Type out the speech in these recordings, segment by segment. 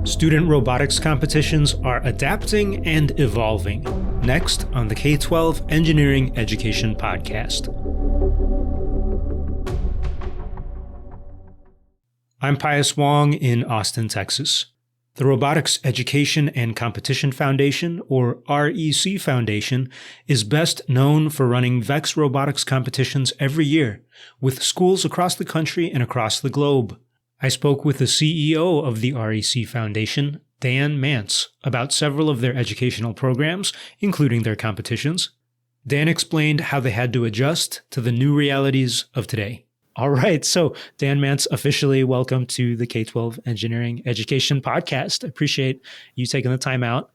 Student robotics competitions are adapting and evolving. Next on the K-12 Engineering Education Podcast. I'm Pius Wong in Austin, Texas. The Robotics Education and Competition Foundation, or REC Foundation, is best known for running VEX robotics competitions every year with schools across the country and across the globe. I spoke with the CEO of the REC Foundation, Dan Mantz, about several of their educational programs, including their competitions. Dan explained how they had to adjust to the new realities of today. All right, so Dan Mantz, officially welcome to the K-12 Engineering Education Podcast. I appreciate you taking the time out.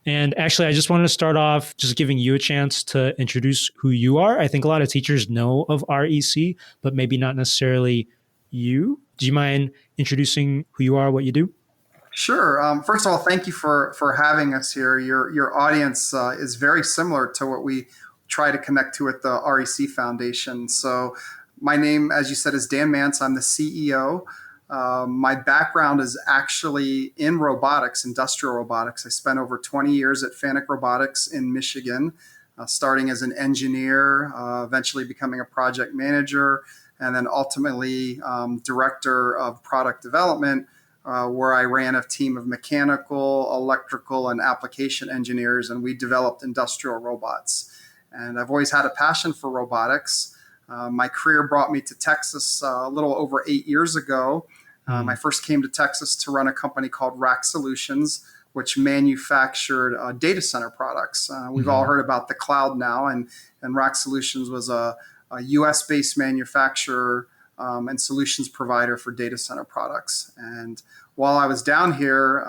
And actually, I just wanted to start off just giving you a chance to introduce who you are. I think a lot of teachers know of REC, but maybe not necessarily you. Do you mind introducing who you are, what you do? Sure. First of all, thank you for having us here. Your audience is very similar to what we try to connect to at the REC Foundation. So my name, as you said, is Dan Mantz. I'm the CEO. My background is actually in robotics, industrial robotics. I spent over 20 years at Fanuc Robotics in Michigan, starting as an engineer, eventually becoming a project manager, and then ultimately director of product development, where I ran a team of mechanical, electrical, and application engineers, and we developed industrial robots. And I've always had a passion for robotics. My career brought me to Texas a little over 8 years ago. I first came to Texas to run a company called Rack Solutions, which manufactured data center products. We've all heard about the cloud now, and Rack Solutions was a US-based manufacturer and solutions provider for data center products. And while I was down here,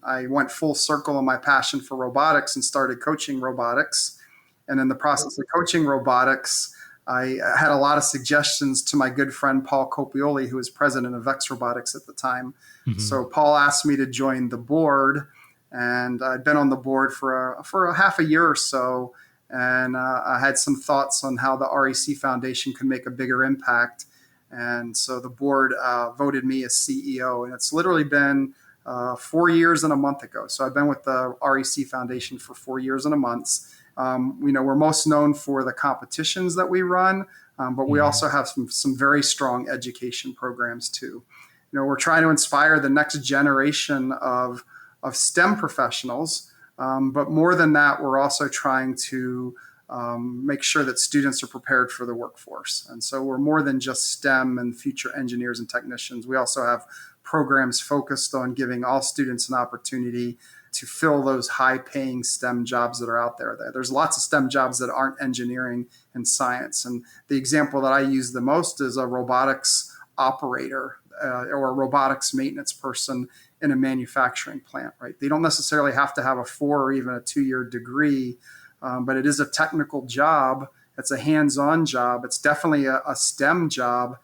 I went full circle in my passion for robotics and started coaching robotics. And in the process of coaching robotics, I had a lot of suggestions to my good friend, Paul Copioli, who was president of VEX Robotics at the time. So Paul asked me to join the board, and I'd been on the board for a half a year or so. And I had some thoughts on how the REC Foundation could make a bigger impact. And so the board voted me as CEO. And it's literally been 4 years and a month ago. So I've been with the REC Foundation for 4 years and a month. We're most known for the competitions that we run, but we also have some very strong education programs too. We're trying to inspire the next generation of STEM professionals. But more than that, we're also trying to make sure that students are prepared for the workforce. And so we're more than just STEM and future engineers and technicians. We also have programs focused on giving all students an opportunity to fill those high-paying STEM jobs that are out there. There's lots of STEM jobs that aren't engineering and science. And the example that I use the most is a robotics operator or a robotics maintenance person in a manufacturing plant, right? They don't necessarily have to have a 4 or even a 2-year degree, but it is a technical job. It's a hands-on job. It's definitely a STEM job.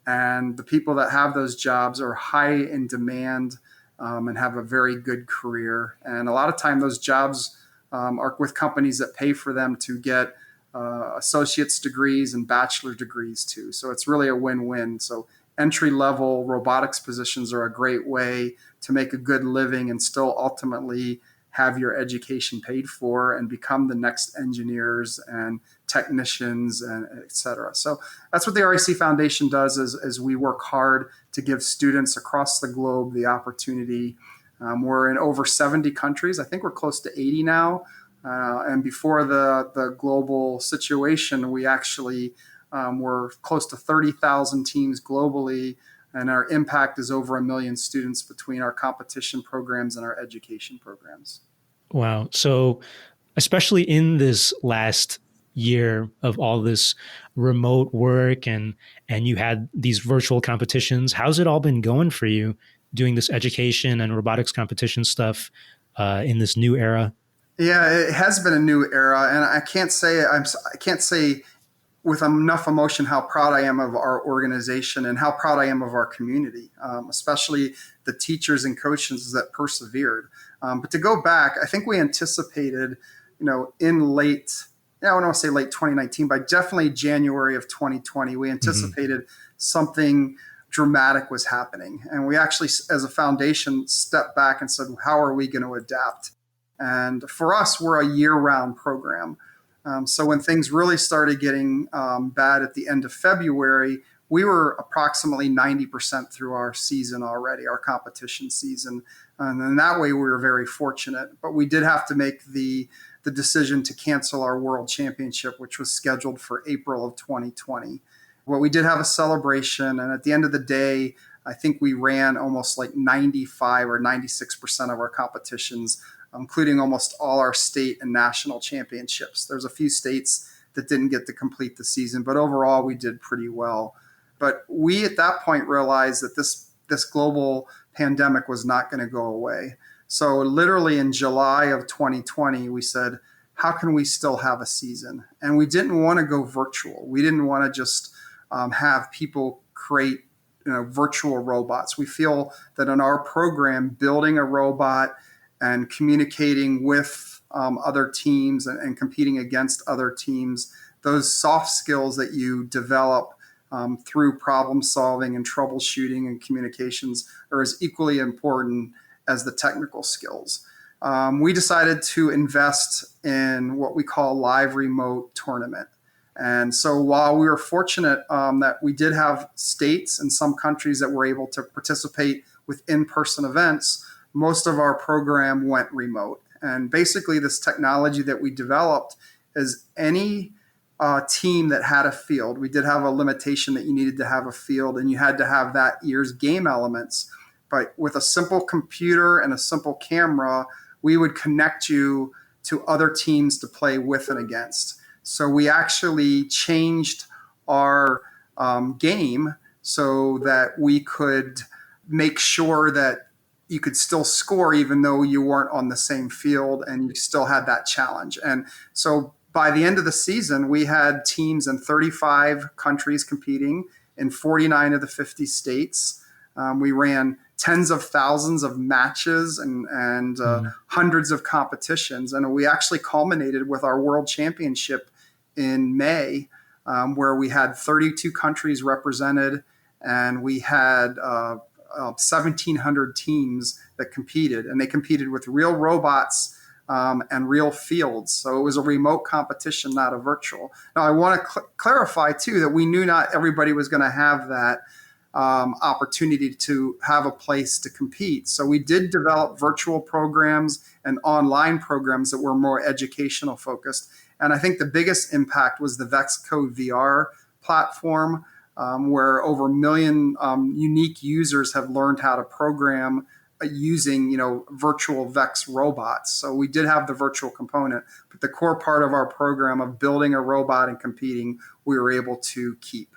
And the people that have those jobs are high in demand and have a very good career. And a lot of time those jobs are with companies that pay for them to get associate's degrees and bachelor degrees too. So it's really a win-win. So entry-level robotics positions are a great way to make a good living and still ultimately have your education paid for and become the next engineers and technicians and et cetera. So that's what the REC Foundation does is we work hard to give students across the globe the opportunity. We're in over 70 countries. I think we're close to 80 now. And before the global situation, we actually were close to 30,000 teams globally, and our impact is over 1 million students between our competition programs and our education programs. Wow. So especially in this last year of all this remote work and you had these virtual competitions, how's it all been going for you doing this education and robotics competition stuff in this new era? Yeah, it has been a new era, and I can't say with enough emotion how proud I am of our organization and how proud I am of our community, especially the teachers and coaches that persevered. But to go back, I think we anticipated, in late, I don't want to say late 2019, but definitely January of 2020, we anticipated something dramatic was happening. And we actually, as a foundation, stepped back and said, how are we going to adapt? And for us, we're a year-round program. So when things really started getting bad at the end of February, we were approximately 90% through our season already, our competition season. And in that way, we were very fortunate. But we did have to make the decision to cancel our World Championship, which was scheduled for April of 2020. Well, we did have a celebration. And at the end of the day, I think we ran almost like 95 or 96% of our competitions, including almost all our state and national championships. There's a few states that didn't get to complete the season, but overall we did pretty well. But we at that point realized that this global pandemic was not going to go away. So literally in July of 2020, we said, how can we still have a season? And we didn't want to go virtual. We didn't want to just have people create virtual robots. We feel that in our program, building a robot and communicating with other teams and competing against other teams, those soft skills that you develop through problem solving and troubleshooting and communications are as equally important as the technical skills. We decided to invest in what we call live remote tournament. And so while we were fortunate that we did have states and some countries that were able to participate with in-person events, most of our program went remote. And basically this technology that we developed is any team that had a field. We did have a limitation that you needed to have a field and you had to have that year's game elements. But with a simple computer and a simple camera, we would connect you to other teams to play with and against. So we actually changed our game so that we could make sure that you could still score even though you weren't on the same field and you still had that challenge. And so by the end of the season, we had teams in 35 countries competing in 49 of the 50 states. We ran tens of thousands of matches and hundreds of competitions. And we actually culminated with our World Championship in May, where we had 32 countries represented and we had 1,700 teams that competed. And they competed with real robots and real fields. So it was a remote competition, not a virtual. Now, I want to clarify, too, that we knew not everybody was going to have that opportunity to have a place to compete. So we did develop virtual programs and online programs that were more educational focused. And I think the biggest impact was the VexCode VR platform, where over 1 million unique users have learned how to program using, virtual Vex robots. So we did have the virtual component, but the core part of our program of building a robot and competing, we were able to keep.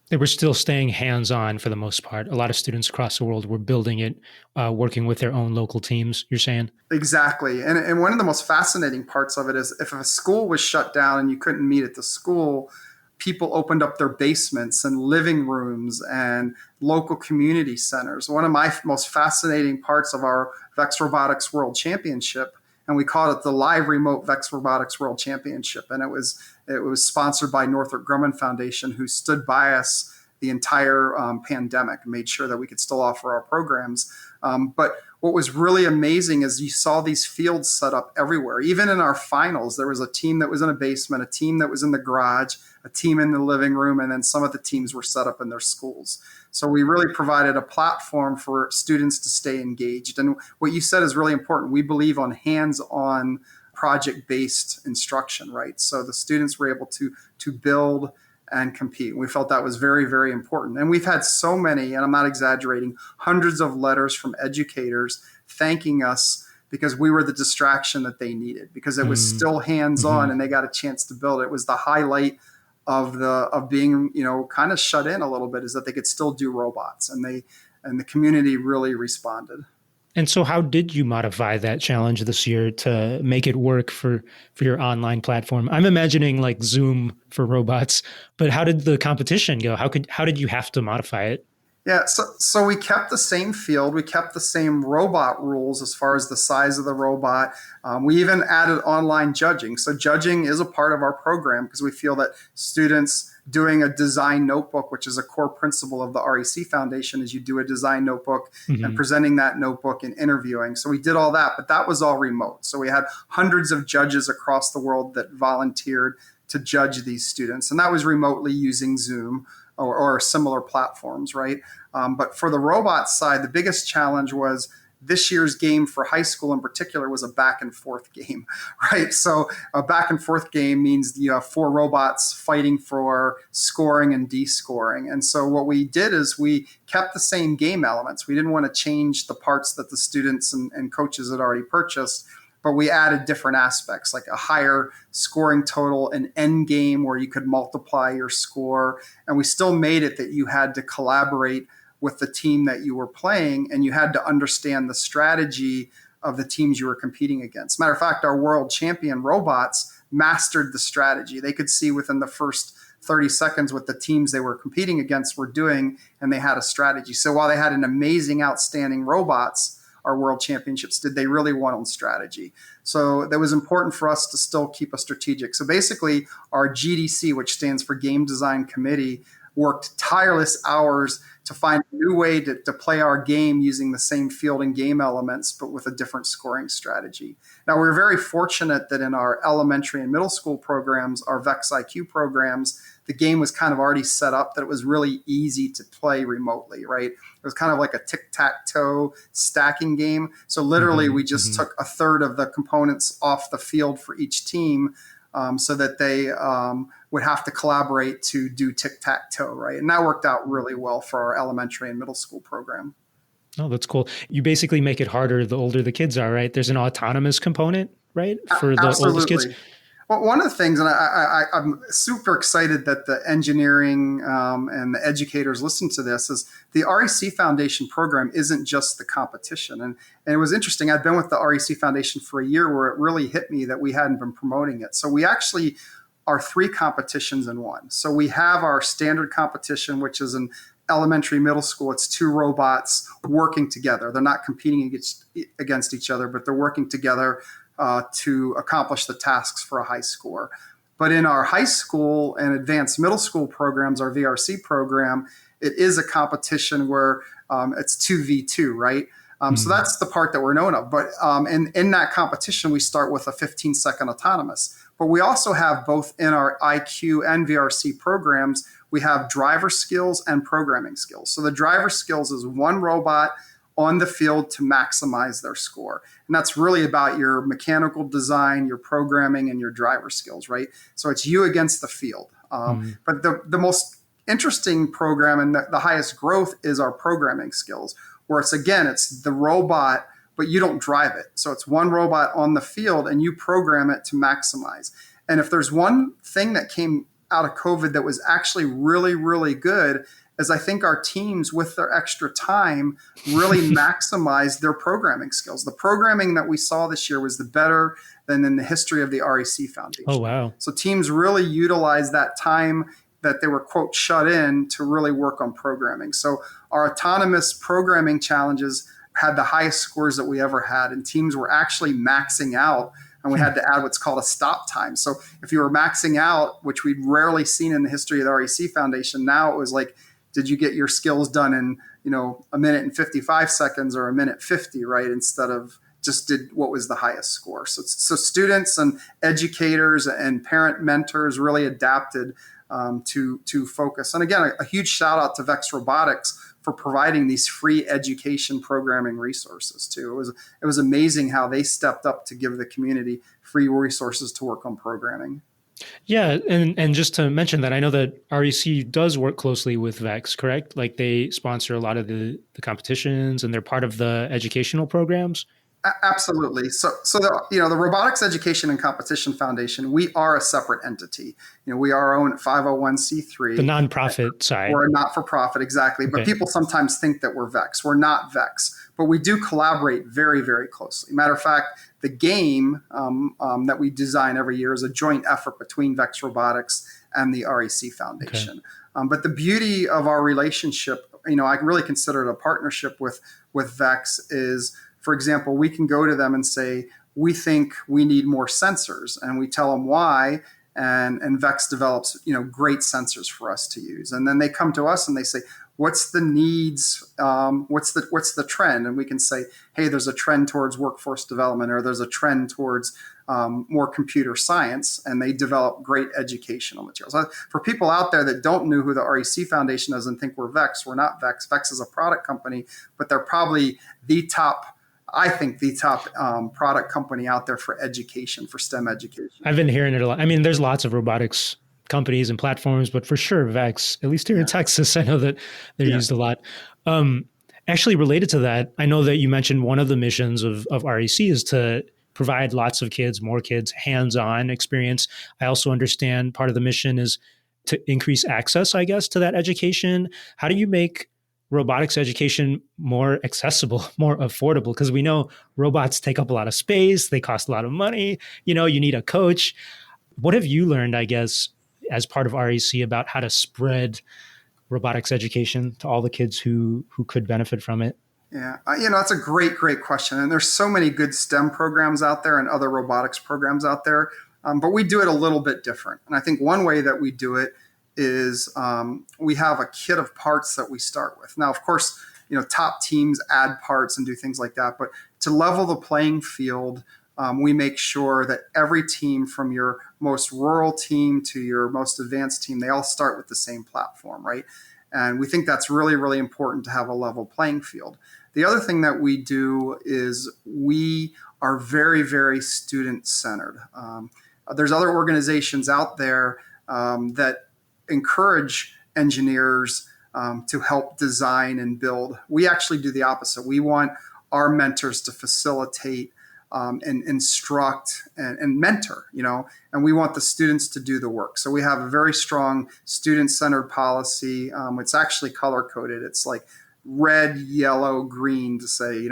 They were still staying hands-on for the most part. A lot of students across the world were building it, working with their own local teams, you're saying? Exactly. And one of the most fascinating parts of it is if a school was shut down and you couldn't meet at the school, people opened up their basements and living rooms and local community centers. One of my most fascinating parts of our Vex Robotics World Championship, and we called it the Live Remote Vex Robotics World Championship. And it was sponsored by Northrop Grumman Foundation, who stood by us the entire pandemic and made sure that we could still offer our programs. But what was really amazing is you saw these fields set up everywhere. Even in our finals, there was a team that was in a basement, a team that was in the garage, a team in the living room, and then some of the teams were set up in their schools. So we really provided a platform for students to stay engaged. And what you said is really important. We believe on hands-on project-based instruction, right? So the students were able to build and compete. We felt that was very, very important. And we've had so many, and I'm not exaggerating, hundreds of letters from educators thanking us because we were the distraction that they needed, because it was still hands-on and they got a chance to build it. It was the highlight of being, kind of shut in a little bit, is that they could still do robots, and the community really responded. And so how did you modify that challenge this year to make it work for your online platform? I'm imagining like Zoom for robots, but how did the competition go? How did you have to modify it? Yeah, so we kept the same field. We kept the same robot rules as far as the size of the robot. We even added online judging. So judging is a part of our program because we feel that students doing a design notebook, which is a core principle of the REC Foundation, is you do a design notebook and presenting that notebook and interviewing. So we did all that, but that was all remote. So we had hundreds of judges across the world that volunteered to judge these students. And that was remotely using Zoom or similar platforms, right? But for the robots side, the biggest challenge was this year's game for high school in particular was a back and forth game, right? So a back and forth game means you have 4 robots fighting for scoring and descoring. And so what we did is we kept the same game elements. We didn't want to change the parts that the students and coaches had already purchased, but we added different aspects like a higher scoring total, an end game where you could multiply your score. And we still made it that you had to collaborate with the team that you were playing, and you had to understand the strategy of the teams you were competing against. Matter of fact, our world champion robots mastered the strategy. They could see within the first 30 seconds what the teams they were competing against were doing, and they had a strategy. So while they had an amazing, outstanding robots, our world championships, did they really won on strategy? So that was important for us to still keep a strategic. So basically, our GDC, which stands for Game Design Committee, worked tireless hours to find a new way to play our game using the same field and game elements, but with a different scoring strategy. Now, we're very fortunate that in our elementary and middle school programs, our VEX IQ programs, the game was kind of already set up that it was really easy to play remotely, right? It was kind of like a tic-tac-toe stacking game. So literally, we just took a third of the components off the field for each team, so that they would have to collaborate to do tic-tac-toe, right? And that worked out really well for our elementary and middle school program. Oh, that's cool. You basically make it harder the older the kids are, right? There's an autonomous component, right? For the oldest kids. Well, one of the things, and I'm super excited that the engineering and the educators listen to this, is the REC Foundation program isn't just the competition. And it was interesting. I've been with the REC Foundation for a year where it really hit me that we hadn't been promoting it. So we actually are 3 competitions in one. So we have our standard competition, which is an elementary, middle school. It's 2 robots working together. They're not competing against each other, but they're working together to accomplish the tasks for a high score. But in our high school and advanced middle school programs, our VRC program, it is a competition where it's 2v2, right? So that's the part that we're known of. But in that competition, we start with a 15-second autonomous. But we also have both in our IQ and VRC programs, we have driver skills and programming skills. So the driver skills is 1 robot on the field to maximize their score. And that's really about your mechanical design, your programming, and your driver skills, right? So it's you against the field. But the most interesting program and the highest growth is our programming skills, where it's the robot, but you don't drive it. So it's 1 robot on the field and you program it to maximize. And if there's one thing that came out of COVID that was actually really, really good, is I think our teams with their extra time really maximized their programming skills. The programming that we saw this year was the better than in the history of the REC Foundation. Oh, wow. So teams really utilized that time that they were, quote, shut in to really work on programming. So our autonomous programming challenges had the highest scores that we ever had, and teams were actually maxing out, and we had to add what's called a stop time. So if you were maxing out, which we'd rarely seen in the history of the REC Foundation, now it was like, did you get your skills done in, 1 minute and 55 seconds or 1 minute 50, right? Instead of just did what was the highest score. So students and educators and parent mentors really adapted to focus. And again, a huge shout out to VEX Robotics for providing these free education programming resources too. It was amazing how they stepped up to give the community free resources to work on programming. Yeah, and just to mention that, I know that REC does work closely with VEX, correct? Like they sponsor a lot of the competitions and they're part of the educational programs. Absolutely. So the Robotics Education and Competition Foundation, we are a separate entity. We are our own 501c3. The nonprofit side. We're a not-for-profit, exactly. But people sometimes think that we're VEX. We're not VEX, but we do collaborate very, very closely. Matter of fact, the game that we design every year is a joint effort between VEX Robotics and the REC Foundation. Okay. But the beauty of our relationship, I really consider it a partnership with VEX is, for example, we can go to them and say, we think we need more sensors, and we tell them why. and VEX develops, great sensors for us to use. And then they come to us and they say, what's the needs? What's the trend? And we can say, hey, there's a trend towards workforce development, or there's a trend towards more computer science, and they develop great educational materials. For people out there that don't know who the REC Foundation is and think we're VEX, we're not VEX. VEX is a product company, but they're probably the top product company out there for education, for STEM education. I've been hearing it a lot. I mean, there's lots of robotics companies and platforms, but for sure, VEX, at least here in Texas, I know that they're used a lot. Actually, related to that, I know that you mentioned one of the missions of REC is to provide lots of kids, more kids, hands-on experience. I also understand part of the mission is to increase access, I guess, to that education. How do you make robotics education more accessible, more affordable? Because we know robots take up a lot of space, they cost a lot of money, you need a coach. What have you learned, I guess, as part of REC about how to spread robotics education to all the kids who could benefit from it? Yeah, that's a great question. And there's so many good STEM programs out there and other robotics programs out there, but we do it a little bit different. And I think one way that we do it is we have a kit of parts that we start with. Now, of course, top teams add parts and do things like that. But to level the playing field, we make sure that every team, from your most rural team to your most advanced team, they all start with the same platform, right? And we think that's really, really important to have a level playing field. The other thing that we do is we are very, very student-centered. There's other organizations out there that encourage engineers to help design and build. We actually do the opposite. We want our mentors to facilitate and instruct and mentor, and we want the students to do the work. So we have a very strong student-centered policy. It's actually color-coded. It's like red, yellow, green to say,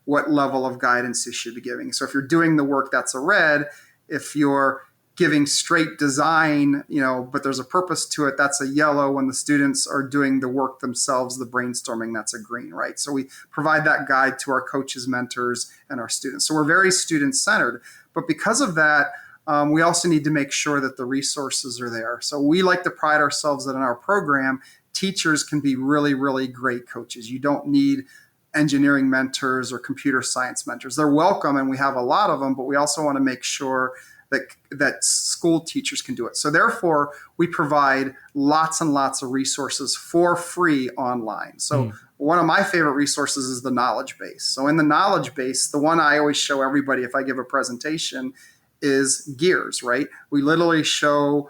what level of guidance you should be giving. So if you're doing the work, that's a red. If you're giving straight design, but there's a purpose to it, that's a yellow. When the students are doing the work themselves, the brainstorming, that's a green, right? So we provide that guide to our coaches, mentors, and our students. So we're very student-centered. But because of that, we also need to make sure that the resources are there. So we like to pride ourselves that in our program, teachers can be really, really great coaches. You don't need engineering mentors or computer science mentors. They're welcome, and we have a lot of them, but we also want to make sure that school teachers can do it. So therefore, we provide lots and lots of resources for free online. So one of my favorite resources is the knowledge base. So in the knowledge base, the one I always show everybody if I give a presentation is gears, right? We literally show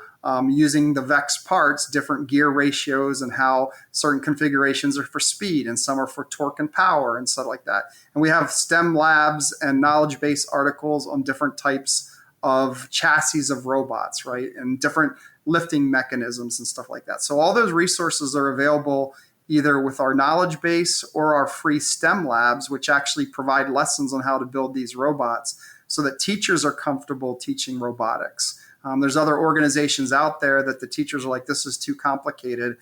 using the VEX parts, different gear ratios and how certain configurations are for speed and some are for torque and power and stuff like that. And we have STEM labs and knowledge base articles on different types of chassis of robots, right? And different lifting mechanisms and stuff like that. So all those resources are available either with our knowledge base or our free STEM labs, which actually provide lessons on how to build these robots so that teachers are comfortable teaching robotics. There's other organizations out there that the teachers are like, this is too complicated.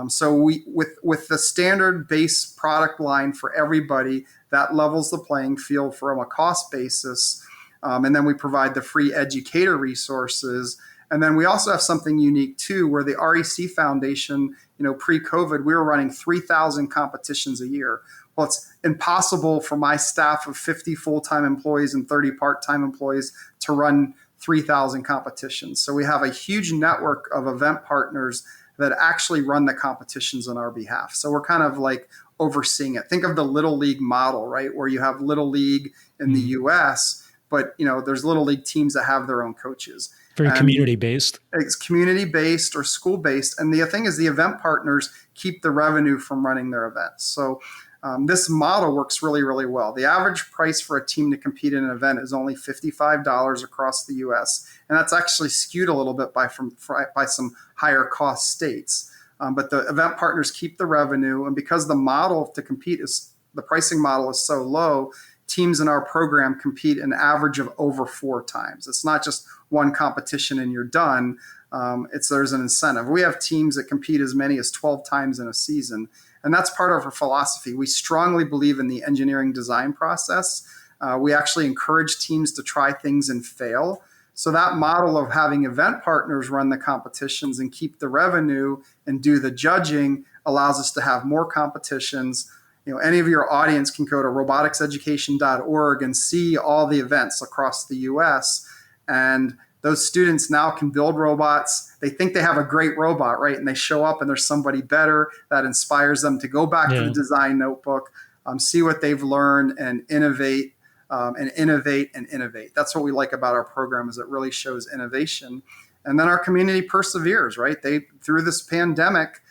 So we, with the standard base product line for everybody, that levels the playing field from a cost basis. And then we provide the free educator resources. And then we also have something unique too, where the REC Foundation, pre-COVID, we were running 3,000 competitions a year. Well, it's impossible for my staff of 50 full-time employees and 30 part-time employees to run 3,000 competitions. So we have a huge network of event partners that actually run the competitions on our behalf. So we're kind of like overseeing it. Think of the Little League model, right? Where you have Little League in the US, but there's Little League teams that have their own coaches. Very community-based. It's community-based or school-based. And the thing is, the event partners keep the revenue from running their events. So this model works really, really well. The average price for a team to compete in an event is only $55 across the U.S., and that's actually skewed a little bit by some higher cost states. But the event partners keep the revenue, and because the model to compete the pricing model is so low, teams in our program compete an average of over 4 times. It's not just one competition and you're done. There's an incentive. We have teams that compete as many as 12 times in a season. And that's part of our philosophy. We strongly believe in the engineering design process. We actually encourage teams to try things and fail. So that model of having event partners run the competitions and keep the revenue and do the judging allows us to have more competitions. Any of your audience can go to roboticseducation.org and see all the events across the US. And those students now can build robots. They think they have a great robot, right? And they show up and there's somebody better that inspires them to go back to the design notebook, see what they've learned and innovate. That's what we like about our program, is it really shows innovation. And then our community perseveres, right? Through this pandemic,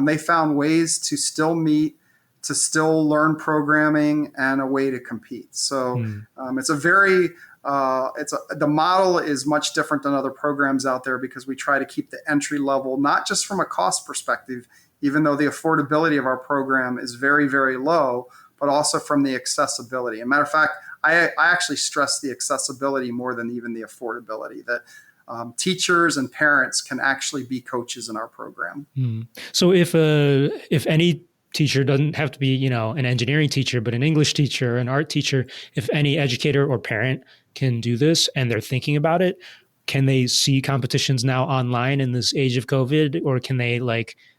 they found ways to still meet, to still learn programming, and a way to compete. So it's a very, the model is much different than other programs out there, because we try to keep the entry level, not just from a cost perspective, even though the affordability of our program is very, very low, but also from the accessibility. As a matter of fact, I actually stress the accessibility more than even the affordability, that teachers and parents can actually be coaches in our program. So if any teacher, doesn't have to be, an engineering teacher, but an English teacher, an art teacher, if any educator or parent can do this and they're thinking about it, can they see competitions now online in this age of COVID, or can they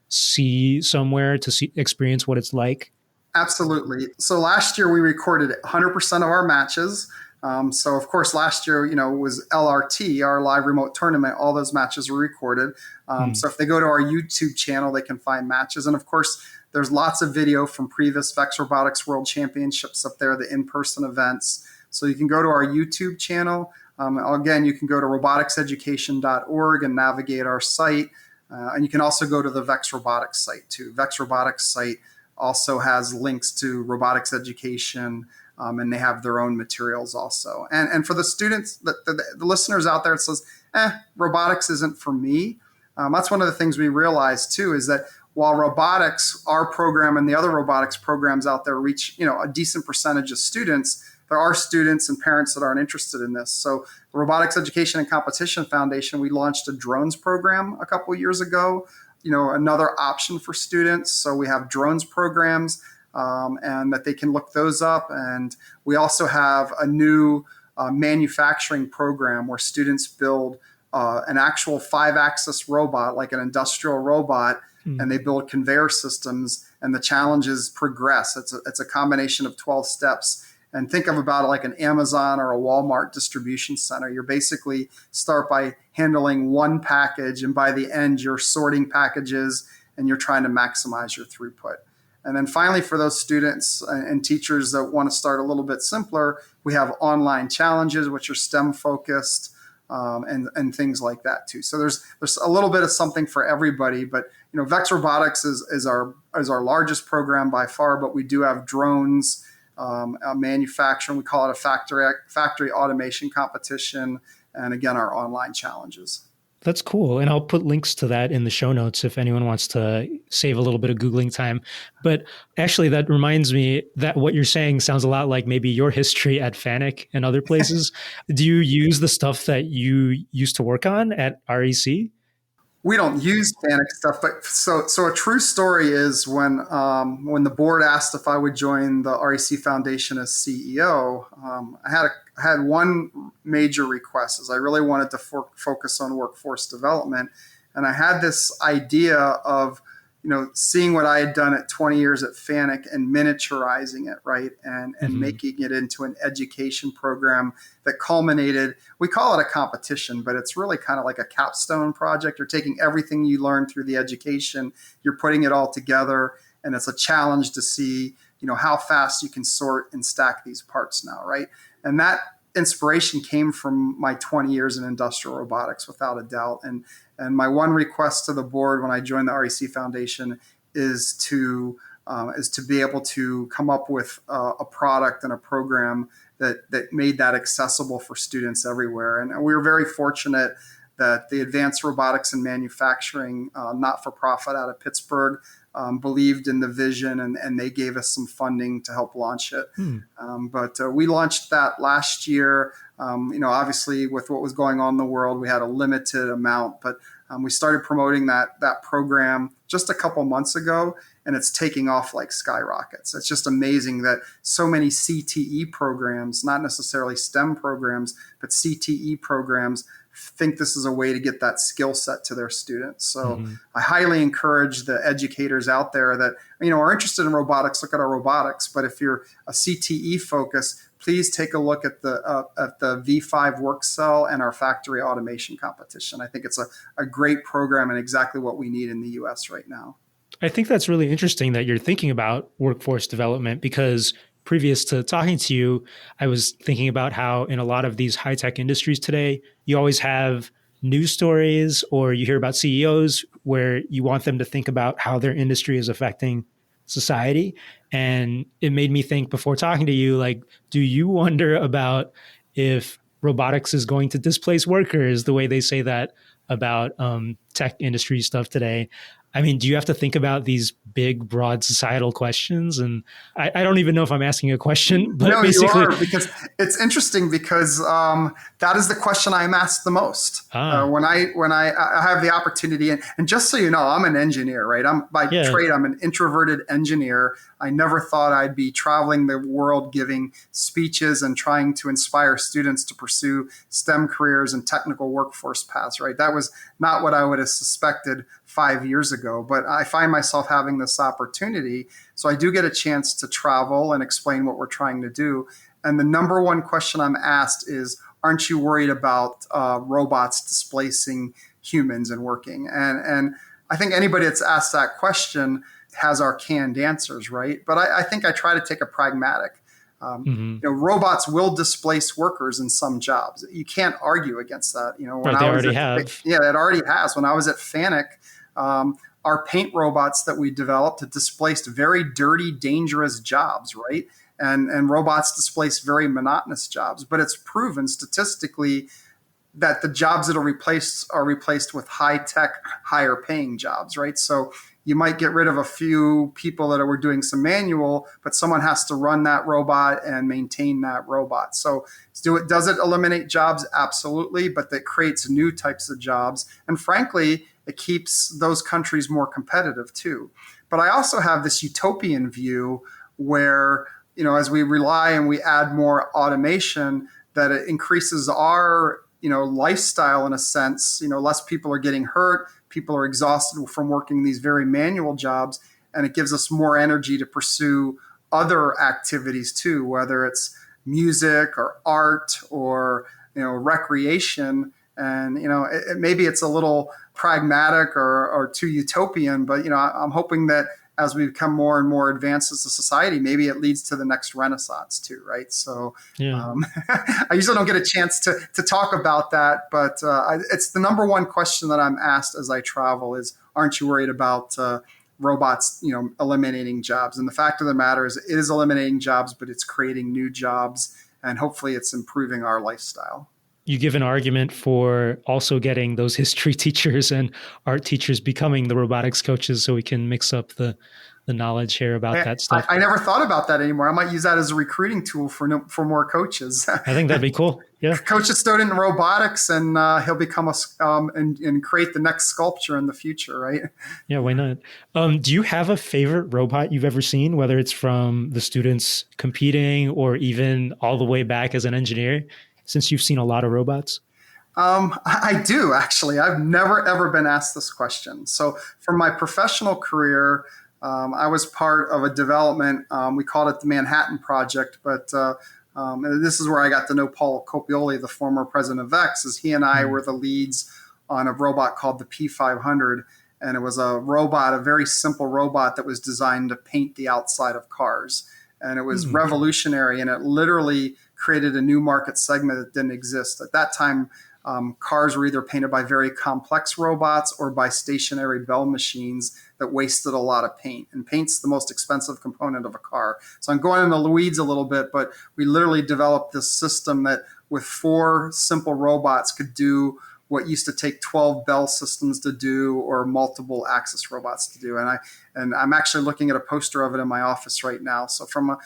see somewhere to experience what it's like? Absolutely. So last year we recorded 100% of our matches. So of course last year, was LRT, our live remote tournament. All those matches were recorded. So if they go to our YouTube channel, they can find matches. And of course, there's lots of video from previous VEX Robotics World Championships up there, the in-person events. So you can go to our YouTube channel. Again, you can go to roboticseducation.org and navigate our site. And you can also go to the VEX Robotics site too. VEX Robotics site also has links to robotics education, and they have their own materials also. And for the students, the listeners out there, it says, robotics isn't for me. That's one of the things we realized too, is that while robotics, our program and the other robotics programs out there reach, a decent percentage of students, there are students and parents that aren't interested in this. So the Robotics Education and Competition Foundation, we launched a drones program a couple of years ago, another option for students. So we have drones programs, and that they can look those up. And we also have a new manufacturing program where students build an actual 5-axis robot, like an industrial robot, and they build conveyor systems, and the challenges progress. It's a combination of 12 steps. And think of about it like an Amazon or a Walmart distribution center. You're basically start by handling one package, and by the end, you're sorting packages and you're trying to maximize your throughput. And then finally, for those students and teachers that want to start a little bit simpler, we have online challenges, which are STEM focused, and things like that too. So there's a little bit of something for everybody. But VEX Robotics is our largest program by far, but we do have drones. Manufacturing, we call it a factory automation competition, and again, our online challenges. That's cool. And I'll put links to that in the show notes if anyone wants to save a little bit of Googling time. But actually, that reminds me that what you're saying sounds a lot like maybe your history at FANUC and other places. Do you use the stuff that you used to work on at REC? We don't use FANUC stuff, but so a true story is when the board asked if I would join the REC Foundation as CEO, I had one major request, is I really wanted to focus on workforce development, and I had this idea of seeing what I had done at 20 years at FANUC and miniaturizing it, right, and making it into an education program that culminated. We call it a competition, but it's really kind of like a capstone project. You're taking everything you learned through the education, you're putting it all together, and it's a challenge to see, how fast you can sort and stack these parts now, right? And that inspiration came from my 20 years in industrial robotics, without a doubt. And my one request to the board when I joined the REC Foundation is to be able to come up with a product and a program that made that accessible for students everywhere. And we were very fortunate that the Advanced Robotics and Manufacturing not-for-profit out of Pittsburgh believed in the vision, and they gave us some funding to help launch it. But we launched that last year. Obviously with what was going on in the world, we had a limited amount, but we started promoting that program just a couple months ago. and it's taking off like skyrockets. It's just amazing that so many CTE programs, not necessarily STEM programs, but CTE programs, think this is a way to get that skill set to their students. So I highly encourage the educators out there that, are interested in robotics, look at our robotics. But if you're a CTE focus, please take a look at the V5 work cell and our factory automation competition. I think it's a great program and exactly what we need in the US right now. I think that's really interesting that you're thinking about workforce development, because previous to talking to you, I was thinking about how in a lot of these high-tech industries today, you always have news stories or you hear about CEOs where you want them to think about how their industry is affecting society. And it made me think before talking to you, like, do you wonder about if robotics is going to displace workers the way they say that about tech industry stuff today? I mean, do you have to think about these big, broad societal questions? And I don't even know if I'm asking a question, but no, basically, you are, because it's interesting because that is the question I'm asked the most when I have the opportunity. And just so you know, I'm an engineer, right? I'm by trade, I'm an introverted engineer. I never thought I'd be traveling the world giving speeches and trying to inspire students to pursue STEM careers and technical workforce paths, right? That was not what I would have suspected 5 years ago, but I find myself having this opportunity. So I do get a chance to travel and explain what we're trying to do. And the number one question I'm asked is, aren't you worried about robots displacing humans and working? And I think anybody that's asked that question has our canned answers, right? But I think I try to take a pragmatic. Robots will displace workers in some jobs. You can't argue against that. When they already have. It already has. When I was at FANUC, our paint robots that we developed had displaced very dirty, dangerous jobs, right? And robots displace very monotonous jobs. But it's proven statistically that the jobs that are replaced with high-tech, higher-paying jobs, right? So you might get rid of a few people that were doing some manual, but someone has to run that robot and maintain that robot. So does it eliminate jobs? Absolutely, but that creates new types of jobs. And frankly, it keeps those countries more competitive too. But I also have this utopian view where, as we rely and we add more automation, that it increases our, lifestyle in a sense. Less people are getting hurt. People are exhausted from working these very manual jobs, and it gives us more energy to pursue other activities too, whether it's music or art or, recreation. And, maybe it's a little pragmatic or too utopian, but, I'm hoping that as we become more and more advanced as a society, maybe it leads to the next renaissance too, right? So I usually don't get a chance to talk about that, but it's the number one question that I'm asked as I travel is, aren't you worried about robots, eliminating jobs? And the fact of the matter is, it is eliminating jobs, but it's creating new jobs, and hopefully it's improving our lifestyle. You give an argument for also getting those history teachers and art teachers becoming the robotics coaches, so we can mix up the knowledge here about that stuff. I never thought about that anymore. I might use that as a recruiting tool for more coaches. I think that'd be cool. Yeah, coach a student in robotics, and he'll become and create the next sculpture in the future, right? Yeah, why not? Do you have a favorite robot you've ever seen, whether it's from the students competing or even all the way back as an engineer, since you've seen a lot of robots? I do, actually. I've never, ever been asked this question. So from my professional career, I was part of a development. We called it the Manhattan Project, but this is where I got to know Paul Copioli, the former president of VEX, as he and I were the leads on a robot called the P500. And it was a robot, a very simple robot that was designed to paint the outside of cars. And it was revolutionary, and it literally created a new market segment that didn't exist. At that time, cars were either painted by very complex robots or by stationary bell machines that wasted a lot of paint. And paint's the most expensive component of a car. So I'm going into the weeds a little bit, but we literally developed this system that with 4 simple robots could do what used to take 12 Bell systems to do or multiple Axis robots to do. And I'm actually looking at a poster of it in my office right now. So I'm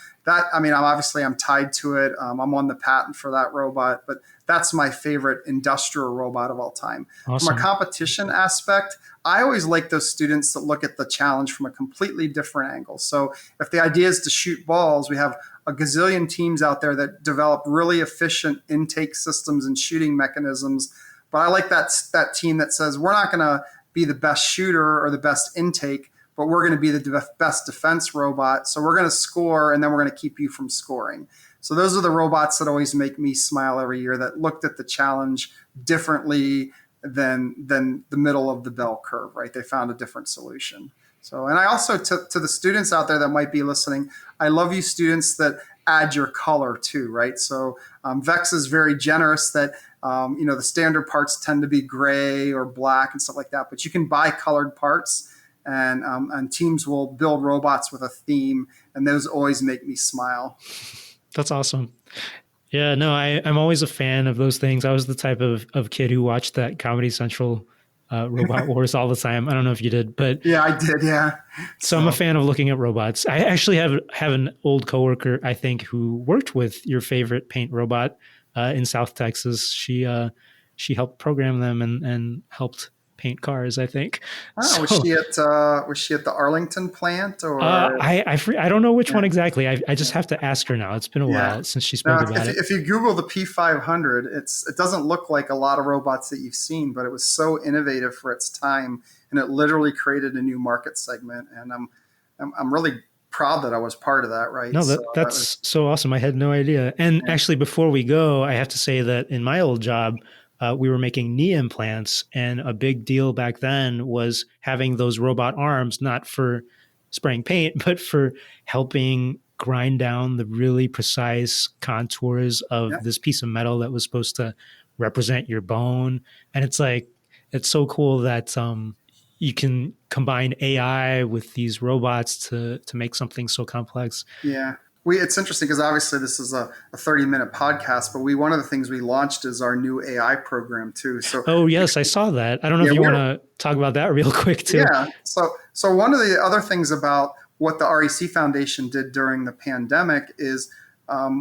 tied to it. I'm on the patent for that robot, but that's my favorite industrial robot of all time. Awesome. From a competition aspect, I always like those students that look at the challenge from a completely different angle. So if the idea is to shoot balls, we have a gazillion teams out there that develop really efficient intake systems and shooting mechanisms. But I like that team that says, we're not going to be the best shooter or the best intake, but we're going to be the best defense robot. So we're going to score, and then we're going to keep you from scoring. So those are the robots that always make me smile every year, that looked at the challenge differently than the middle of the bell curve, right? They found a different solution. So, and I also, to the students out there that might be listening, I love you students that add your color too, right? So VEX is very generous that, the standard parts tend to be gray or black and stuff like that, but you can buy colored parts, and teams will build robots with a theme, and those always make me smile. That's awesome. Yeah, no, I'm always a fan of those things. I was the type of kid who watched that Comedy Central Robot Wars all the time. I don't know if you did, but yeah, I did. Yeah. So I'm a fan of looking at robots. I actually have an old coworker, I think, who worked with your favorite paint robot in South Texas. She helped program them and helped paint cars, I think. Oh, was she at the Arlington plant, or I don't know which one exactly. I just have to ask her now. It's been a while since she spoke about it. If you Google the P500, it doesn't look like a lot of robots that you've seen, but it was so innovative for its time, and it literally created a new market segment. And I'm really proud that I was part of that. Right? No, that's so awesome. I had no idea. And actually, before we go, I have to say that in my old job, we were making knee implants, and a big deal back then was having those robot arms, not for spraying paint, but for helping grind down the really precise contours of this piece of metal that was supposed to represent your bone. And it's so cool that you can combine AI with these robots to make something so complex. Yeah. It's interesting because obviously this is a 30-minute podcast, but one of the things we launched is our new AI program too. So, oh yes, I saw that. I don't know if you want to talk about that real quick too. Yeah. So one of the other things about what the REC Foundation did during the pandemic is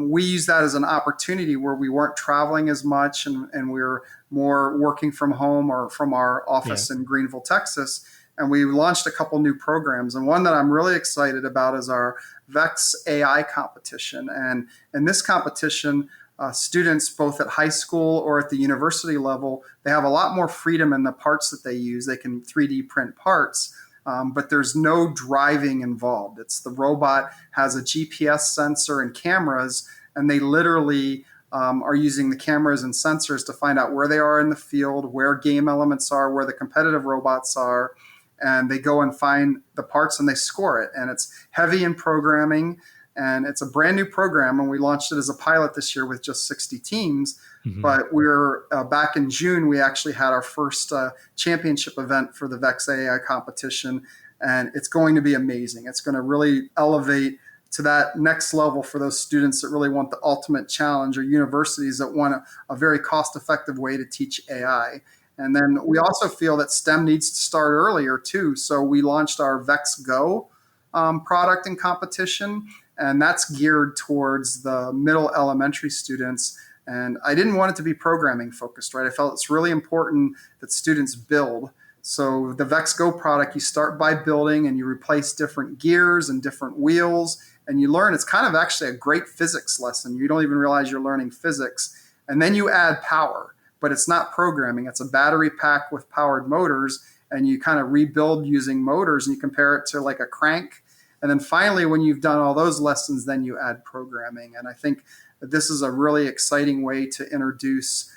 we used that as an opportunity where we weren't traveling as much, and we were more working from home or from our office in Greenville, Texas. And we launched a couple new programs. And one that I'm really excited about is our VEX AI competition. And in this competition, students, both at high school or at the university level, they have a lot more freedom in the parts that they use. They can 3D print parts, but there's no driving involved. It's the robot has a GPS sensor and cameras, and they literally are using the cameras and sensors to find out where they are in the field, where game elements are, where the competitive robots are. And they go and find the parts and they score it. And it's heavy in programming, and it's a brand new program. And we launched it as a pilot this year with just 60 teams. Mm-hmm. But we're back in June, we actually had our first championship event for the VEX AI competition. And it's going to be amazing. It's going to really elevate to that next level for those students that really want the ultimate challenge, or universities that want a very cost-effective way to teach AI. And then we also feel that STEM needs to start earlier too. So we launched our VEX Go product in competition, and that's geared towards the middle elementary students. And I didn't want it to be programming focused, right? I felt it's really important that students build. So the VEX Go product, you start by building, and you replace different gears and different wheels, and you learn. It's kind of actually a great physics lesson. You don't even realize you're learning physics. And then you add power. But it's not programming. It's a battery pack with powered motors, and you kind of rebuild using motors, and you compare it to like a crank. And then finally, when you've done all those lessons, then you add programming. And I think that this is a really exciting way to introduce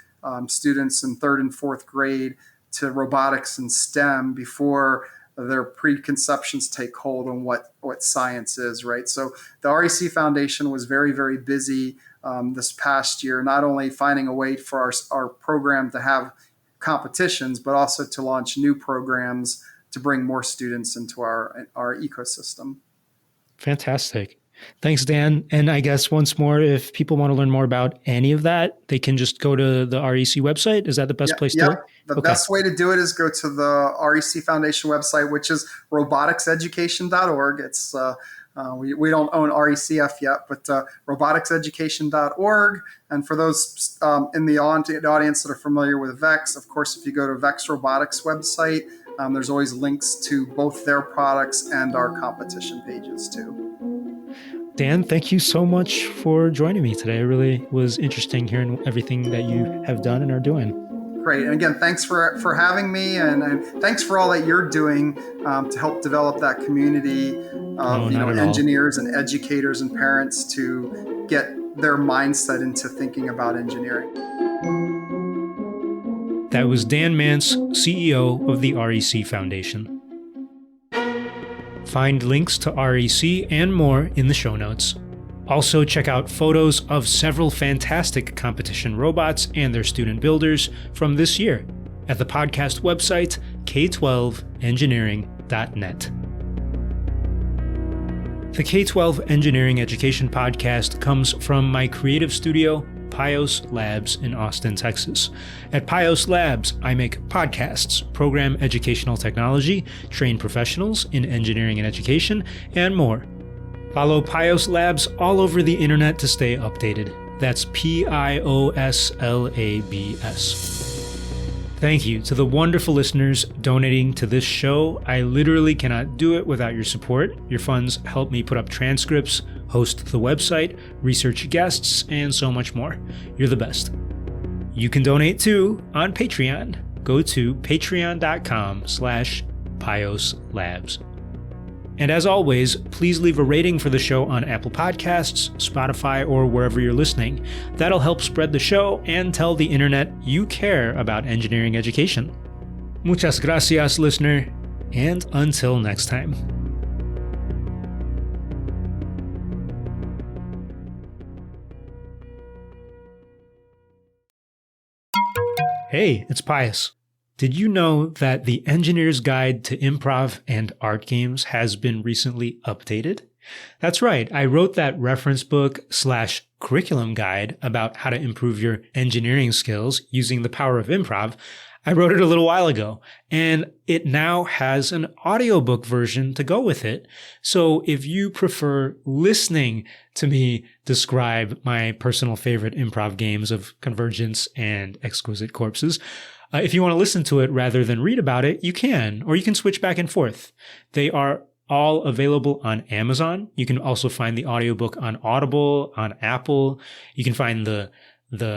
students in 3rd and 4th grade to robotics and STEM before their preconceptions take hold on what science is, right? So the REC Foundation was very, very busy this past year, not only finding a way for our program to have competitions, but also to launch new programs to bring more students into our ecosystem. Fantastic. Thanks, Dan. And I guess once more, if people want to learn more about any of that, they can just go to the REC website. Is that the best place to look? The best way to do it is go to the REC Foundation website, which is roboticseducation.org. It's we don't own RECF yet, but roboticseducation.org. And for those in the audience that are familiar with VEX, of course, if you go to VEX Robotics website, there's always links to both their products and our competition pages too. Dan, thank you so much for joining me today. It really was interesting hearing everything that you have done and are doing. Great. And again, thanks for having me, and thanks for all that you're doing to help develop that community of engineers and educators and parents to get their mindset into thinking about engineering. That was Dan Mantz, CEO of the REC Foundation. Find links to REC and more in the show notes. Also, check out photos of several fantastic competition robots and their student builders from this year at the podcast website, k12engineering.net. The K-12 Engineering Education Podcast comes from my creative studio, Pios Labs in Austin, Texas. At Pios Labs, I make podcasts, program educational technology, train professionals in engineering and education, and more. Follow Pios Labs all over the internet to stay updated. That's PIOSLABS. Thank you to the wonderful listeners donating to this show. I literally cannot do it without your support. Your funds help me put up transcripts, host the website, research guests, and so much more. You're the best. You can donate too on Patreon. Go to patreon.com/PiosLabs. And as always, please leave a rating for the show on Apple Podcasts, Spotify, or wherever you're listening. That'll help spread the show and tell the internet you care about engineering education. Muchas gracias, listener, and until next time. Hey, it's Pius. Did you know that the Engineer's Guide to Improv and Art Games has been recently updated? That's right, I wrote that reference book / curriculum guide about how to improve your engineering skills using the power of improv. I wrote it a little while ago, and it now has an audiobook version to go with it. So if you prefer listening to me describe my personal favorite improv games of Convergence and Exquisite Corpses, if you want to listen to it rather than read about it, you can, or you can switch back and forth. They are all available on Amazon. You can also find the audiobook on Audible, on Apple. You can find the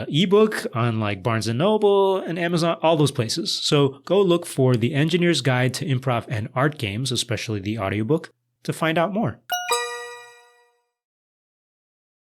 ebook on like Barnes & Noble and Amazon, all those places. So go look for The Engineer's Guide to Improv and Art Games, especially the audiobook, to find out more.